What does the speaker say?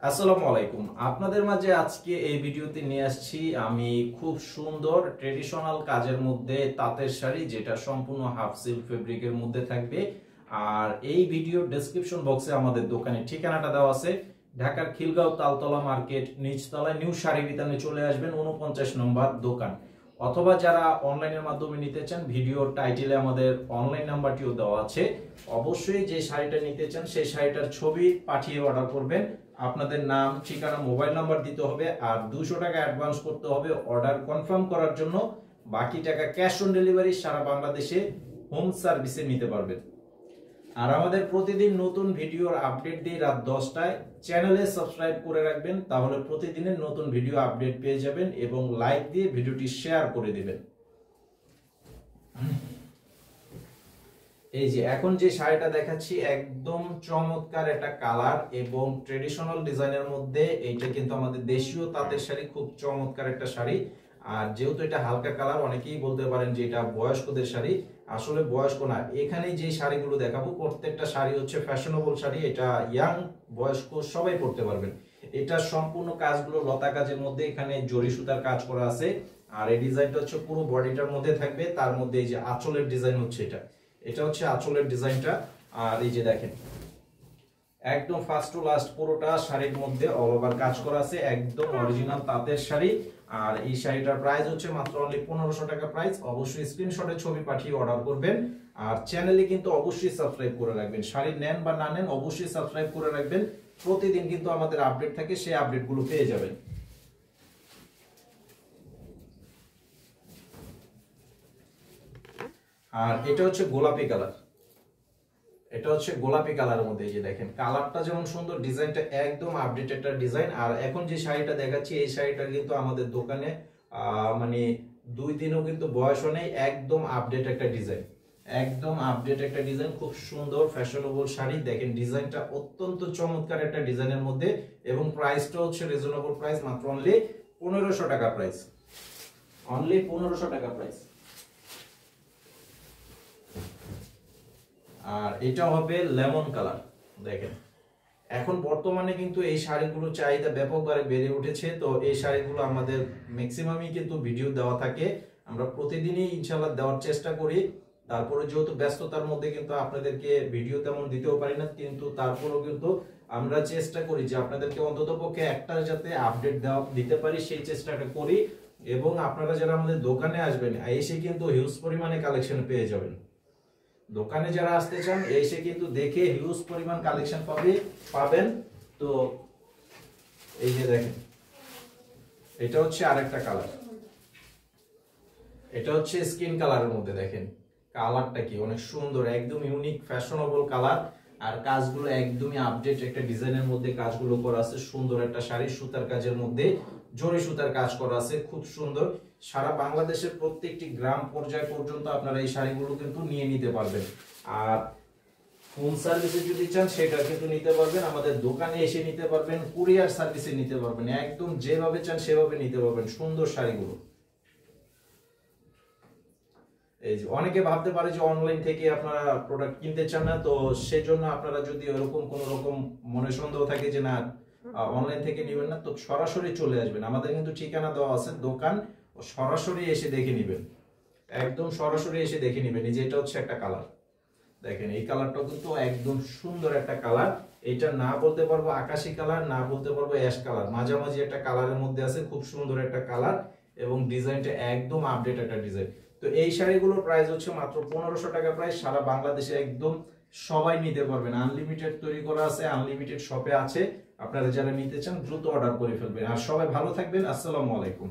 আসসালামু আলাইকুম। আপনাদের মাঝে আজকে এই ভিডিওতে নিয়ে আসছি আমি খুব সুন্দর ট্রেডিশনাল কাজের মধ্যে তাঁতের শাড়ি, যেটা সম্পূর্ণ হাফ সিল্ক ফেব্রিকের মধ্যে থাকবে। আর এই ভিডিওর ডেসক্রিপশন বক্সে আমাদের দোকানের ঠিকানাটা দেওয়া আছে। ঢাকার খিলগাঁও তালতলা মার্কেট নিচতলায় নিউ শাড়ি বিতানে চলে আসবেন, 49 নম্বর দোকান। অথবা যারা অনলাইনের মাধ্যমে নিতে চান, ভিডিওর টাইটেলে আমাদের অনলাইন নাম্বারটিও দেওয়া আছে। অবশ্যই যে শাড়িটা নিতে চান সেই শাড়িটার ছবি পাঠিয়ে অর্ডার করবেন। আপনাদের নাম, ঠিকানা, মোবাইল নাম্বার দিতে হবে আর 200 টাকা অ্যাডভান্স করতে হবে অর্ডার কনফার্ম করার জন্য। বাকি টাকা ক্যাশ অন ডেলিভারি সারা বাংলাদেশে হোম সার্ভিসে নিতে পারবেন। আর আমাদের প্রতিদিন নতুন ভিডিওর আপডেট দিই রাত 10টায়। চ্যানেলে সাবস্ক্রাইব করে রাখবেন, তাহলে প্রতিদিনের নতুন ভিডিও আপডেট পেয়ে যাবেন এবং লাইক দিয়ে ভিডিওটি শেয়ার করে দিবেন। এই যে এখন যে শাড়িটা দেখাচ্ছি একদম চমৎকার একটা কালার এবং ট্রেডিশনাল ডিজাইনের মধ্যে। এইটা কিন্তু আমাদের দেশীয় তাঁতের শাড়ি, খুব চমৎকার একটা শাড়ি। আর যেহেতু এটা হালকা কালার, অনেকেই বলতে পারেন যে এটা বয়স্কদের শাড়ি। আসলে বয়স্ক না, এখানে যে শাড়িগুলো দেখাবো প্রত্যেকটা শাড়ি হচ্ছে ফ্যাশনেবল শাড়ি। এটা ইয়াং বয়স্ক সবাই পরতে পারবেন। এটা সম্পূর্ণ কাজগুলো লতা কাজের মধ্যে, এখানে জরি সুতার কাজ করা আছে। আর এই ডিজাইনটা হচ্ছে পুরো বডিটার মধ্যে থাকবে। তার মধ্যে এই যে আঁচলের ডিজাইন হচ্ছে এটা হচ্ছে আঁচলের ডিজাইনটা। আর এই যে দেখেন একদম ফার্স্ট টু লাস্ট পুরোটা শাড়ির মধ্যে অল ওভার কাজ করা আছে, একদম অরিজিনাল তাঁতের শাড়ি। আর এই শাড়িটার প্রাইস হচ্ছে মাত্র অনলি 1500 টাকা প্রাইস। অবশ্যই স্ক্রিনশটে ছবি পাঠিয়ে অর্ডার করবেন। আর চ্যানেলে কিন্তু অবশ্যই সাবস্ক্রাইব করে রাখবেন। শাড়ি নেন বা না নেন অবশ্যই সাবস্ক্রাইব করে রাখবেন। প্রতিদিন কিন্তু আমাদের আপডেট থাকে, সেই আপডেটগুলো পেয়ে যাবেন। আর এটা হচ্ছে গোলাপি কালার, এটা হচ্ছে গোলাপি কালারের মধ্যে। এই যে দেখেন কালারটা যেমন সুন্দর, ডিজাইনটা একদম আপডেট একটা ডিজাইন। আর এখন যে শাড়িটা দেখাচ্ছি এই শাড়িটা কিন্তু আমাদের দোকানে মানে 2 দিনও কিন্তু বয়সও নেই, একদম আপডেট একটা ডিজাইন, একদম আপডেট একটা ডিজাইন। খুব সুন্দর ফ্যাশনেবল শাড়ি। দেখেন ডিজাইনটা অত্যন্ত চমৎকার একটা ডিজাইনের মধ্যে এবং প্রাইসটা হচ্ছে রিজনেবল প্রাইস, মাত্র অনলি 1500 টাকা প্রাইস, অনলি 1500 টাকা প্রাইস। আর এটা হবে লেমন কালার। দেখেন এখন বর্তমানে কিন্তু এই শাড়িগুলো চাহিদা ব্যাপকভাবে বেড়ে উঠেছে। তো এই শাড়িগুলো আমাদের ম্যাক্সিমামই কিন্তু ভিডিও দেওয়া থাকে, আমরা প্রতিদিনই ইনশাআল্লাহ দেওয়ার চেষ্টা করি। তারপরে যেহেতু ব্যস্ততার মধ্যে কিন্তু আপনাদেরকে ভিডিও তেমন দিতেও পারি না, কিন্তু তারপরেও কিন্তু আমরা চেষ্টা করি যে আপনাদেরকে অন্ততপক্ষে একটা যাতে আপডেট দিতে পারি সেই চেষ্টাটা করি। এবং আপনারা যারা আমাদের দোকানে আসবেন এসে কিন্তু হিউজ পরিমাণে কালেকশন পেয়ে যাবেন। দোকানে যারা আসতে চান এসে কিন্তু দেখে হিউজ পরিমাণ কালেকশন পাবেন। তো এই যে দেখেন এটা হচ্ছে আরেকটা কালার, এটা হচ্ছে স্কিন কালারের মধ্যে। দেখেন কালারটা কি অনেক সুন্দর, একদম ইউনিক ফ্যাশনেবল কালার। আর কাজগুলো একদমই আপডেট একটা ডিজাইনের মধ্যে কাজগুলো করা আছে। সুন্দর একটা শাড়ি, সুতার কাজের মধ্যে জরি সুতার কাজ করা আছে, খুব সুন্দর। সারা বাংলাদেশের প্রত্যেকটি গ্রাম পর্যায় পর্যন্ত আপনারা এই শাড়িগুলো কিন্তু নিয়ে নিতে পারবেন। আর হোম সার্ভিসে যদি চান সেটা কিন্তু নিতে পারবেন, আমাদের দোকানে এসে নিতে পারবেন, কুরিয়ার সার্ভিসে নিতে পারবেন, একদম যেভাবে চান সেভাবে নিতে পারবেন সুন্দর শাড়িগুলো। এই যে অনেকে ভাবতে পারে যে অনলাইন থেকে আপনারা প্রোডাক্ট কিনতে চান না, তো সেজন্য আপনারা যদি এরকম কোন রকম মনে সন্দেহ থাকে যে না অনলাইন থেকে নেবেন না, তো সরাসরি চলে আসবেন। আমাদের কিন্তু ঠিকানা দেওয়া আছে দোকান, সরাসরি এসে দেখে নেবেন, একদম সরাসরি এসে দেখে নেবেন। এই যে এটা হচ্ছে একটা কালার, দেখেন এই কালারটা কিন্তু একদম সুন্দর একটা কালার। এটা না বলতে পারবো আকাশি কালার, না বলতে পারবো অ্যাশ কালার, মাঝামাঝি একটা কালারের মধ্যে আছে, খুব সুন্দর একটা কালার এবং ডিজাইনটা একদম আপডেট একটা ডিজাইন। তো এই শাড়িগুলোর প্রাইস হচ্ছে মাত্র 1500 টাকা প্রাইস। সারা বাংলাদেশে একদম সবাই নিতে পারবেন, আনলিমিটেড তৈরি করা আছে, আনলিমিটেড শপে আছে। আপনারা যারা নিতে চান দ্রুত অর্ডার করে ফেলবেন। আর সবাই ভালো থাকবেন, আসসালামু আলাইকুম।